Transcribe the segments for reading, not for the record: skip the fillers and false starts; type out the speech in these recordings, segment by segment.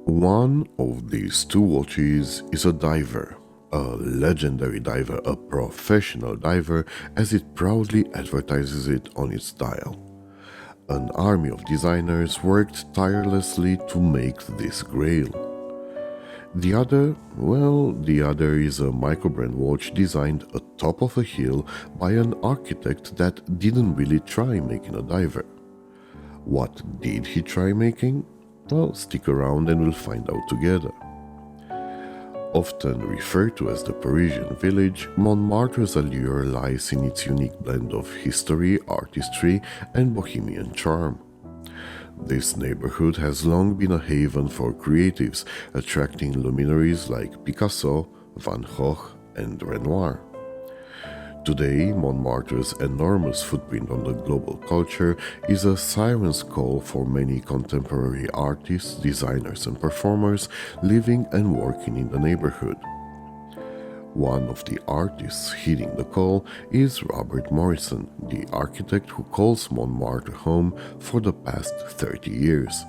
One of these two watches is a diver, a legendary diver, a professional diver, as it proudly advertises it on its dial. An army of designers worked tirelessly to make this grail. The other is a microbrand watch designed atop of a hill by an architect that didn't really try making a diver. What did he try making? Well, stick around and we'll find out together. Often referred to as the Parisian village, Montmartre's allure lies in its unique blend of history, artistry, and bohemian charm. This neighborhood has long been a haven for creatives, attracting luminaries like Picasso, Van Gogh, and Renoir. Today, Montmartre's enormous footprint on the global culture is a siren's call for many contemporary artists, designers, and performers living and working in the neighborhood. One of the artists heeding the call is Robert Morrison, the architect who calls Montmartre home for the past 30 years.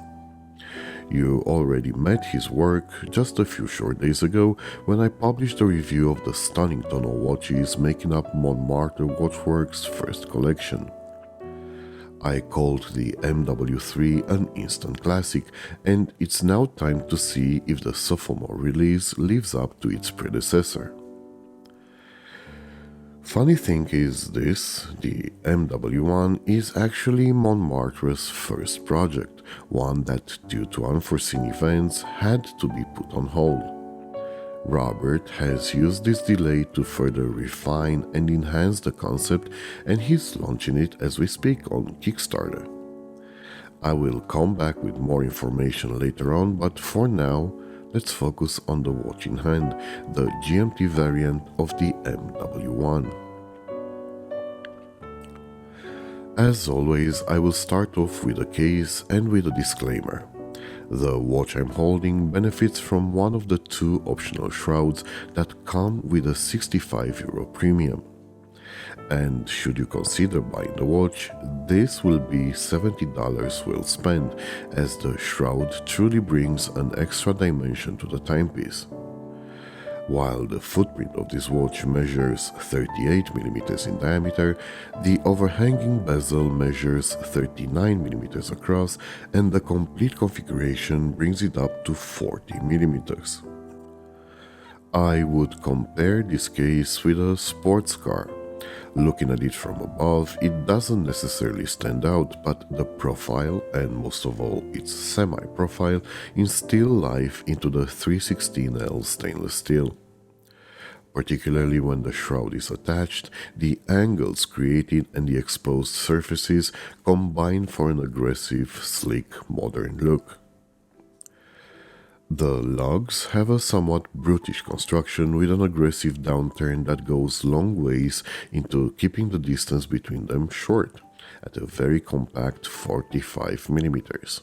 You already met his work just a few short days ago when I published a review of the stunning tonneau watches making up Montmartre Watchworks' first collection. I called the MW3 an instant classic, and it's now time to see if the sophomore release lives up to its predecessor. Funny thing is this, the MW1 is actually Montmartre's first project, one that, due to unforeseen events, had to be put on hold. Robert has used this delay to further refine and enhance the concept, and he's launching it as we speak on Kickstarter. I will come back with more information later on, but for now, let's focus on the watch in hand, the GMT variant of the MW1. As always, I will start off with a case and with a disclaimer. The watch I'm holding benefits from one of the two optional shrouds that come with a €65 premium. And should you consider buying the watch, this will be $70 well spent, as the shroud truly brings an extra dimension to the timepiece. While the footprint of this watch measures 38mm in diameter, the overhanging bezel measures 39mm across, and the complete configuration brings it up to 40mm. I would compare this case with a sports car. Looking at it from above, it doesn't necessarily stand out, but the profile, and most of all its semi-profile, instill life into the 316L stainless steel. Particularly when the shroud is attached, the angles created and the exposed surfaces combine for an aggressive, sleek, modern look. The lugs have a somewhat brutish construction with an aggressive downturn that goes long ways into keeping the distance between them short, at a very compact 45mm.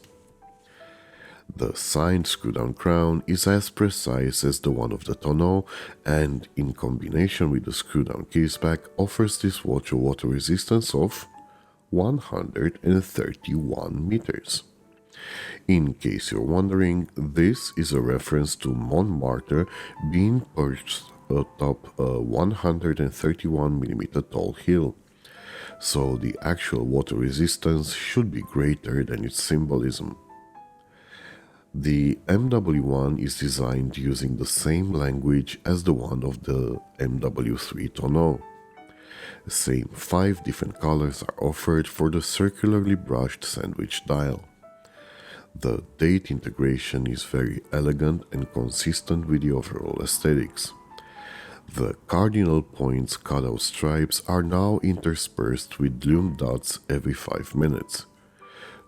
The signed screw-down crown is as precise as the one of the tonneau, and in combination with the screw-down caseback offers this watch a water resistance of 131 meters. In case you're wondering, this is a reference to Montmartre being perched atop a 131mm tall hill, so the actual water resistance should be greater than its symbolism. The MW1 is designed using the same language as the one of the MW3 tonneau. The same 5 different colors are offered for the circularly brushed sandwich dial. The date integration is very elegant and consistent with the overall aesthetics. The cardinal points cutout stripes are now interspersed with lume dots every 5 minutes.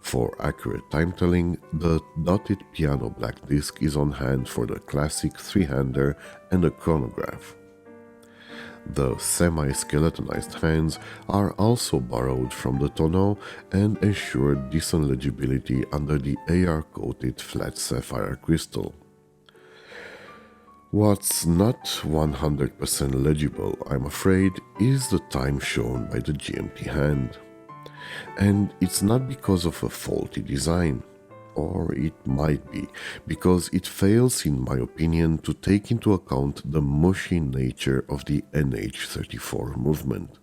For accurate time-telling, the dotted piano black disc is on hand for the classic 3-hander and the chronograph. The semi-skeletonized hands are also borrowed from the tonneau and ensure decent legibility under the AR-coated flat sapphire crystal. What's not 100% legible, I'm afraid, is the time shown by the GMT hand. And it's not because of a faulty design. or it might be, because it fails, in my opinion, to take into account the mushy nature of the NH34 movement.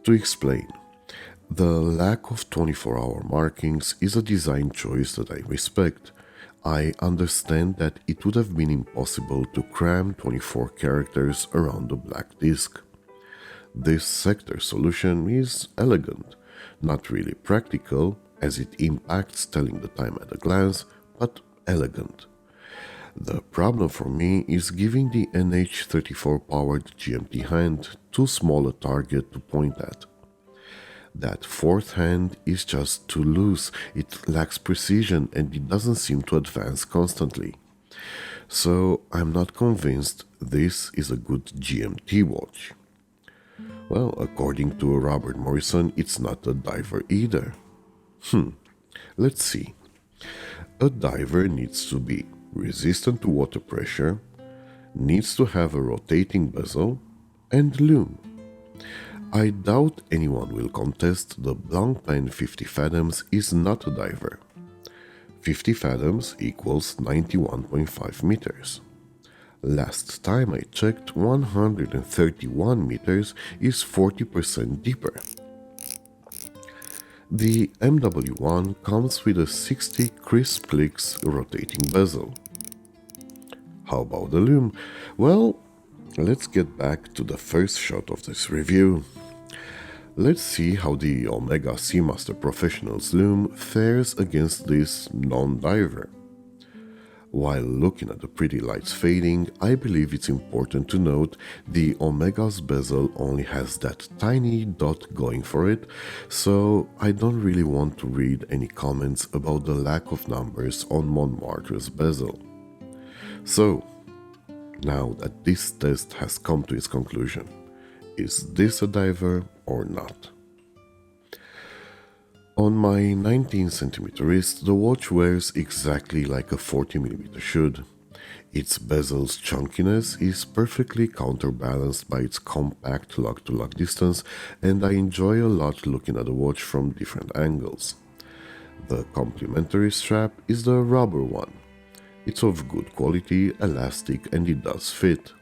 To explain, the lack of 24-hour markings is a design choice that I respect. I understand that it would have been impossible to cram 24 characters around a black disk. This sector solution is elegant, not really practical, as it impacts telling the time at a glance, but elegant. The problem for me is giving the NH34 powered GMT hand too small a target to point at. That fourth hand is just too loose, it lacks precision, and it doesn't seem to advance constantly. So I'm not convinced this is a good GMT watch. Well, according to Robert Morrison, it's not a diver either. Let's see. A diver needs to be resistant to water pressure, needs to have a rotating bezel, and lume. I doubt anyone will contest the Blancpain 50 fathoms is not a diver. 50 fathoms equals 91.5 meters. Last time I checked, 131 meters is 40% deeper. The MW1 comes with a 60 crisp clicks rotating bezel. How about the lume? Well, let's get back to the first shot of this review. Let's see how the Omega Seamaster Professional's lume fares against this non-diver. While looking at the pretty lights fading, I believe it's important to note the Omega's bezel only has that tiny dot going for it, so I don't really want to read any comments about the lack of numbers on Montmartre's bezel. So, now that this test has come to its conclusion, is this a diver or not? On my 19cm wrist, the watch wears exactly like a 40mm should. Its bezel's chunkiness is perfectly counterbalanced by its compact lug-to-lug distance, and I enjoy a lot looking at the watch from different angles. The complementary strap is the rubber one. It's of good quality, elastic, and it does fit.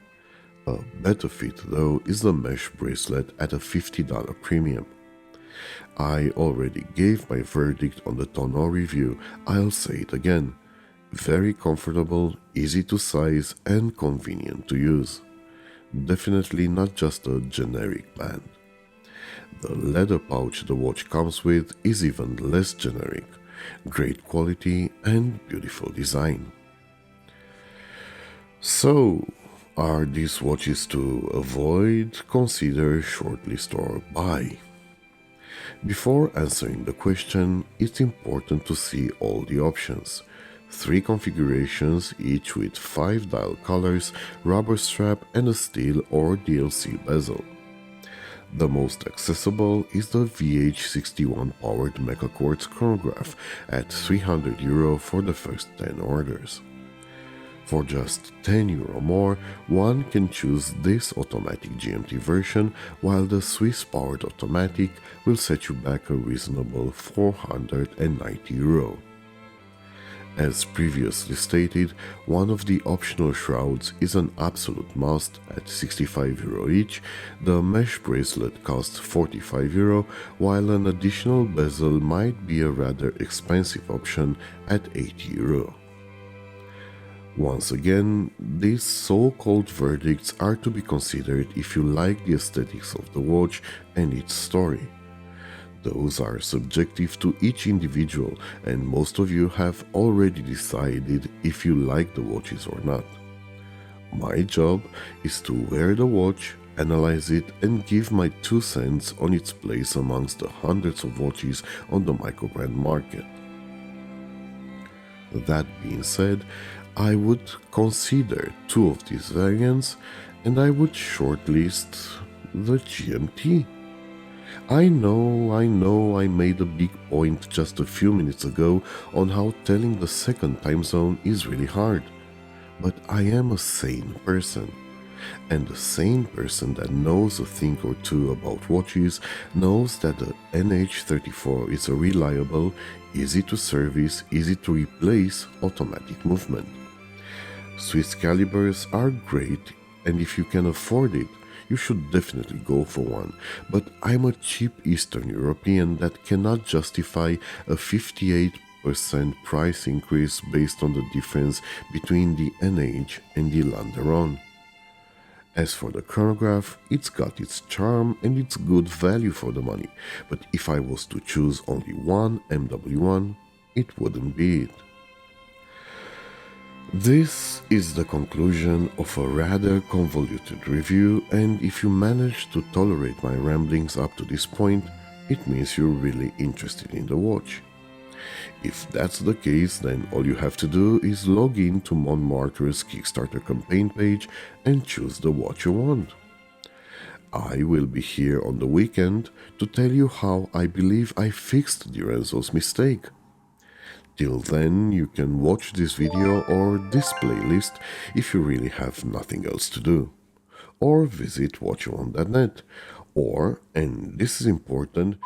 A better fit, though, is the mesh bracelet at a $50 premium. I already gave my verdict on the tonneau review, I'll say it again. Very comfortable, easy to size, and convenient to use. Definitely not just a generic band. The leather pouch the watch comes with is even less generic. Great quality and beautiful design. So, are these watches to avoid, consider, shortlist, or buy? Before answering the question, it's important to see all the options. 3 configurations, each with 5 dial colors, rubber strap, and a steel or DLC bezel. The most accessible is the VH61 powered Mecha Quartz chronograph at €300 for the first 10 orders. For just €10 more, one can choose this automatic GMT version, while the Swiss-powered automatic will set you back a reasonable €490. As previously stated, one of the optional shrouds is an absolute must at €65 each, the mesh bracelet costs €45, while an additional bezel might be a rather expensive option at €80. Once again, these so-called verdicts are to be considered if you like the aesthetics of the watch and its story. Those are subjective to each individual, and most of you have already decided if you like the watches or not. My job is to wear the watch, analyze it, and give my 2 cents on its place amongst the hundreds of watches on the microbrand market. That being said, I would consider 2 of these variants, and I would shortlist the GMT. I know I made a big point just a few minutes ago on how telling the second time zone is really hard, but I am a sane person. And a sane person that knows a thing or two about watches knows that the NH34 is a reliable, easy to service, easy to replace, automatic movement. Swiss calibers are great, and if you can afford it, you should definitely go for one, but I'm a cheap Eastern European that cannot justify a 58% price increase based on the difference between the NH and the Landeron. As for the chronograph, it's got its charm and it's good value for the money, but if I was to choose only one MW1, it wouldn't be it. This is the conclusion of a rather convoluted review, and if you manage to tolerate my ramblings up to this point, it means you're really interested in the watch. If that's the case, then all you have to do is log in to Montmartre's Kickstarter campaign page and choose the watch you want. I will be here on the weekend to tell you how I believe I fixed Di Renzo's mistake. Till then, you can watch this video or this playlist if you really have nothing else to do. Or visit watchone.net. Or, and this is important,